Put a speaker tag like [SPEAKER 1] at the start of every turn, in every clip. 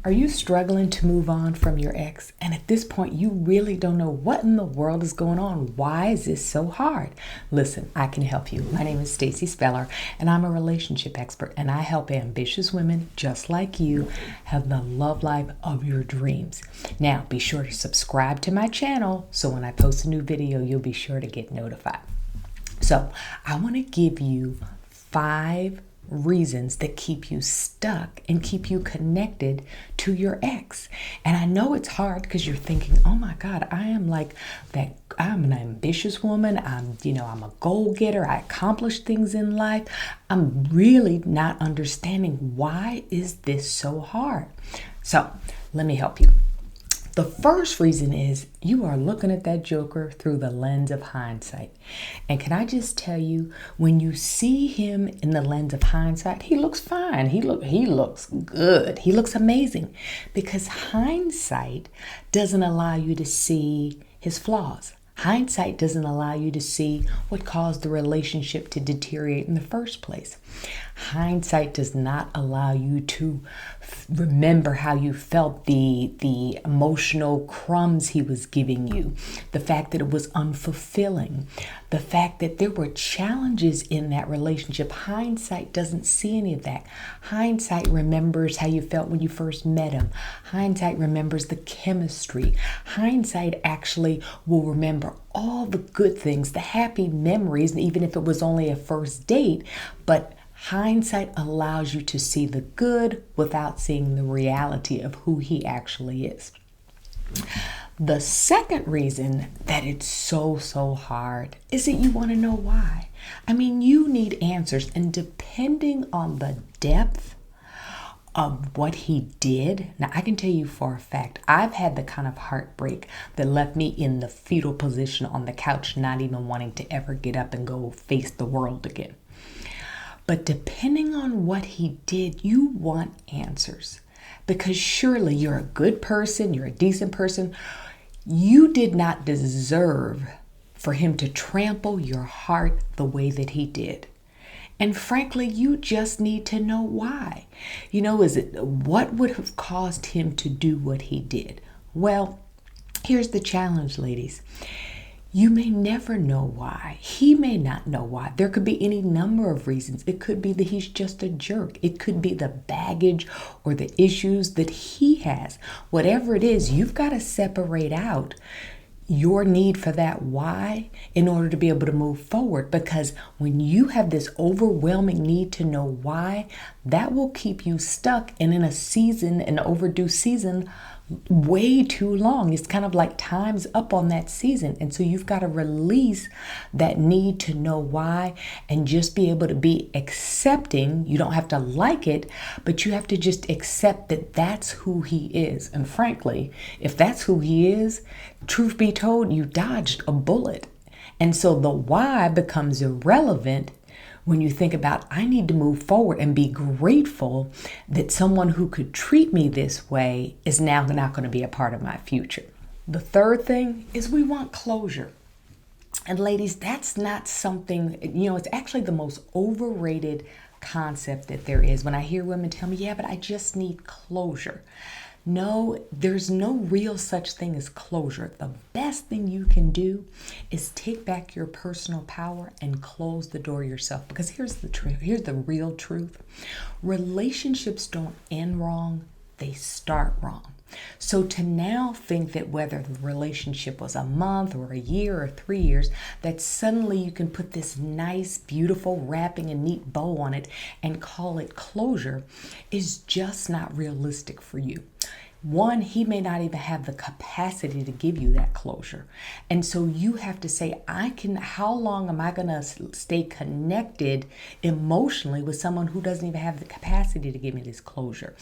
[SPEAKER 1] Are you struggling to move on from your ex? And at this point, you really don't know what in the world is going on. Why is this so hard? Listen, I can help you. My name is Stacey Speller, and I'm a relationship expert, and I help ambitious women just like you have the love life of your dreams. Now, be sure to subscribe to my channel so when I post a new video, you'll be sure to get notified. So, I want to give you 5 reasons that keep you stuck and keep you connected to your ex. And I know it's hard because you're thinking, oh my God, I am like that. I'm an ambitious woman. I'm a goal getter. I accomplish things in life. I'm really not understanding why is this so hard. So let me help you. The first reason is you are looking at that joker through the lens of hindsight. And can I just tell you, when you see him in the lens of hindsight, he looks fine. He looks good. He looks amazing because hindsight doesn't allow you to see his flaws. Hindsight doesn't allow you to see what caused the relationship to deteriorate in the first place. Hindsight does not allow you to remember how you felt, the emotional crumbs he was giving you, the fact that it was unfulfilling, the fact that there were challenges in that relationship. Hindsight doesn't see any of that. Hindsight remembers how you felt when you first met him. Hindsight remembers the chemistry. Hindsight actually will remember all the good things, the happy memories, even if it was only a first date, but hindsight allows you to see the good without seeing the reality of who he actually is. The second reason that it's so hard is that you want to know why. I mean, you need answers, and depending on the depth of what he did. Now, I can tell you for a fact, I've had the kind of heartbreak that left me in the fetal position on the couch, not even wanting to ever get up and go face the world again. But depending on what he did, you want answers. Because surely you're a good person, you're a decent person. You did not deserve for him to trample your heart the way that he did. And frankly, you just need to know why. What would have caused him to do what he did? Well, here's the challenge, ladies. You may never know why. He may not know why. There could be any number of reasons. It could be that he's just a jerk. It could be the baggage or the issues that he has. Whatever it is, you've got to separate out your need for that why in order to be able to move forward. Because when you have this overwhelming need to know why, that will keep you stuck and in an overdue season, way too long. It's kind of like time's up on that season. And so you've got to release that need to know why and just be able to be accepting. You don't have to like it, but you have to just accept that that's who he is. And frankly, if that's who he is, truth be told, you dodged a bullet. And so the why becomes irrelevant when you think about, I need to move forward and be grateful that someone who could treat me this way is now not going to be a part of my future. The third thing is we want closure. And ladies, that's not something, it's actually the most overrated concept that there is. When I hear women tell me, yeah, but I just need closure. No, there's no real such thing as closure. The best thing you can do is take back your personal power and close the door yourself. Because here's the truth. Here's the real truth. Relationships don't end wrong. They start wrong. So to now think that whether the relationship was a month or a year or 3 years, that suddenly you can put this nice, beautiful wrapping and neat bow on it and call it closure is just not realistic for you. One, he may not even have the capacity to give you that closure. And so you have to say, how long am I going to stay connected emotionally with someone who doesn't even have the capacity to give me this closure?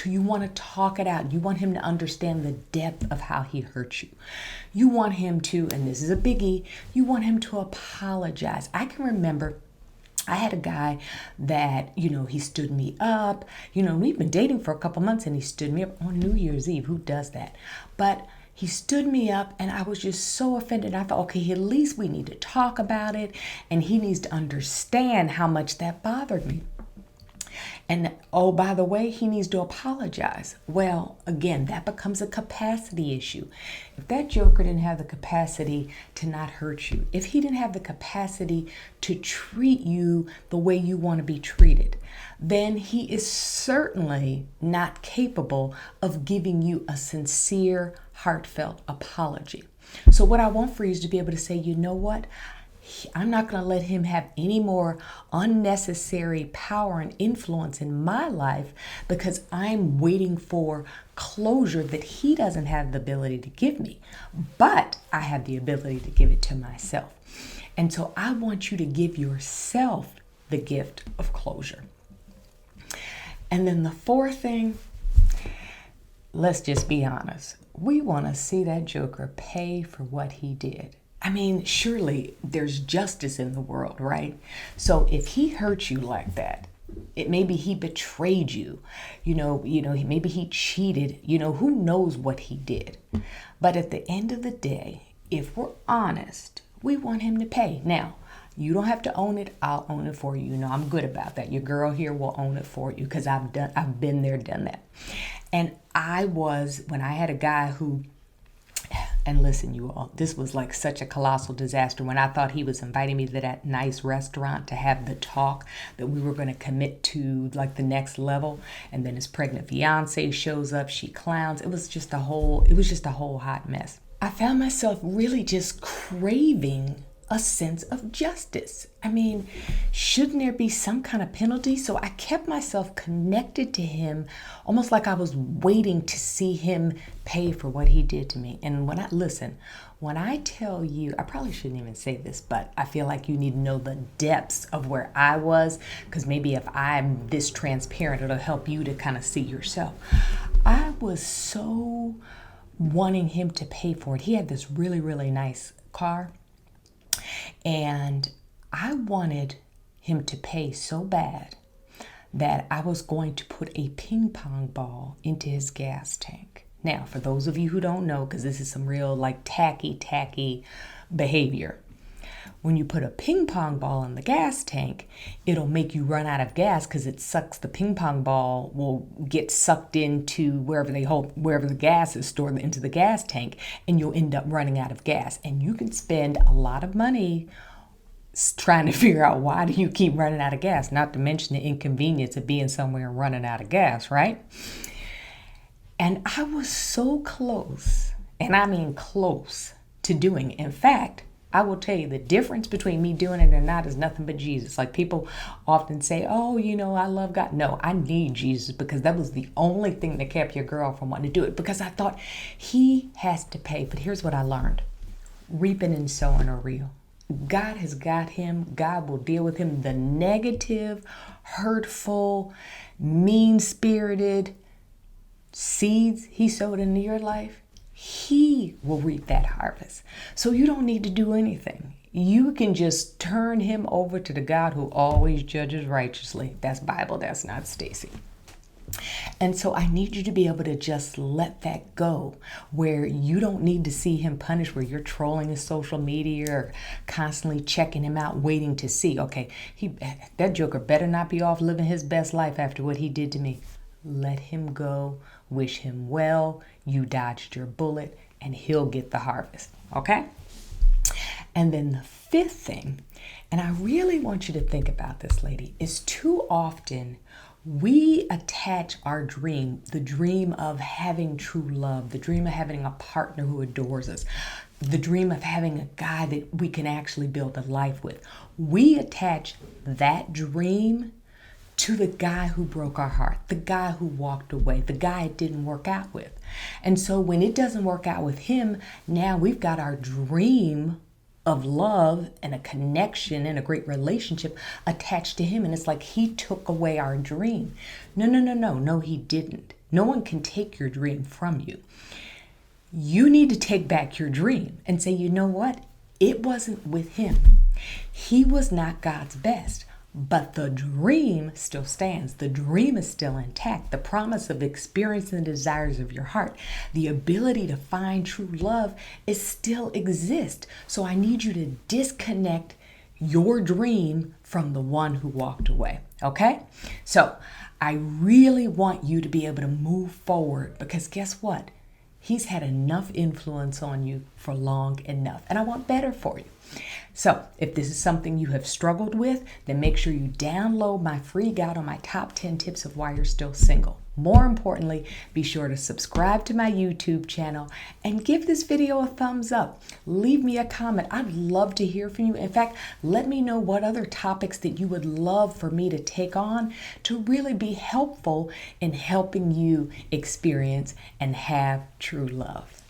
[SPEAKER 1] You want to talk it out. You want him to understand the depth of how he hurt you. You want him to, and this is a biggie, you want him to apologize. I can remember I had a guy that, he stood me up. We've been dating for a couple months and he stood me up on New Year's Eve. Who does that? But he stood me up and I was just so offended. I thought, okay, at least we need to talk about it and he needs to understand how much that bothered me. And oh, by the way, he needs to apologize. Well, again, that becomes a capacity issue. If that joker didn't have the capacity to not hurt you, if he didn't have the capacity to treat you the way you want to be treated, then he is certainly not capable of giving you a sincere, heartfelt apology. So what I want for you is to be able to say, you know what? I'm not going to let him have any more unnecessary power and influence in my life because I'm waiting for closure that he doesn't have the ability to give me. But I have the ability to give it to myself. And so I want you to give yourself the gift of closure. And then the fourth thing, let's just be honest. We want to see that joker pay for what he did. I mean, surely there's justice in the world, right? So if he hurt you like that, maybe he betrayed you, maybe he cheated, who knows what he did. But at the end of the day, if we're honest, we want him to pay. Now, you don't have to own it. I'll own it for you. I'm good about that. Your girl here will own it for you because I've been there, done that. And when I had a guy who, and listen, you all, this was like such a colossal disaster. When I thought he was inviting me to that nice restaurant to have the talk that we were going to commit to like the next level. And then his pregnant fiance shows up. She clowns. It was just a whole hot mess. I found myself really just craving a sense of justice. I mean, shouldn't there be some kind of penalty? So I kept myself connected to him, almost like I was waiting to see him pay for what he did to me. And when I tell you, I probably shouldn't even say this, but I feel like you need to know the depths of where I was, because maybe if I'm this transparent, it'll help you to kind of see yourself. I was so wanting him to pay for it. He had this really, really nice car. And I wanted him to pay so bad that I was going to put a ping pong ball into his gas tank. Now, for those of you who don't know, because this is some real like tacky behavior. When you put a ping pong ball in the gas tank, it'll make you run out of gas because the ping pong ball will get sucked into wherever the gas is stored into the gas tank, and you'll end up running out of gas. And you can spend a lot of money trying to figure out why do you keep running out of gas, not to mention the inconvenience of being somewhere and running out of gas, right? And I was so close, and I mean close, to doing it. In fact, I will tell you the difference between me doing it or not is nothing but Jesus. Like people often say, oh, I love God. No, I need Jesus because that was the only thing that kept your girl from wanting to do it, because I thought he has to pay. But here's what I learned. Reaping and sowing are real. God has got him. God will deal with him. The negative, hurtful, mean-spirited seeds he sowed into your life, he will reap that harvest. So you don't need to do anything. You can just turn him over to the God who always judges righteously. That's Bible. That's not Stacey. And so I need you to be able to just let that go, where you don't need to see him punished, where you're trolling his social media or constantly checking him out, waiting to see, okay, that joker better not be off living his best life after what he did to me. Let him go. Wish him well. You dodged your bullet, and he'll get the harvest. Okay? And then the fifth thing, and I really want you to think about this, lady, is too often we attach our dream, the dream of having true love, the dream of having a partner who adores us, the dream of having a guy that we can actually build a life with. We attach that dream to the guy who broke our heart, the guy who walked away, the guy it didn't work out with. And so when it doesn't work out with him, now we've got our dream of love and a connection and a great relationship attached to him. And it's like he took away our dream. No, he didn't. No one can take your dream from you. You need to take back your dream and say, you know what? It wasn't with him. He was not God's best. But the dream still stands. The dream is still intact. The promise of experiencing the desires of your heart, the ability to find true love, is still exist. So I need you to disconnect your dream from the one who walked away. Okay? So I really want you to be able to move forward because guess what? He's had enough influence on you for long enough, and I want better for you. So if this is something you have struggled with, then make sure you download my free guide on my top 10 tips of why you're still single. More importantly, be sure to subscribe to my YouTube channel and give this video a thumbs up. Leave me a comment. I'd love to hear from you. In fact, let me know what other topics that you would love for me to take on to really be helpful in helping you experience and have true love.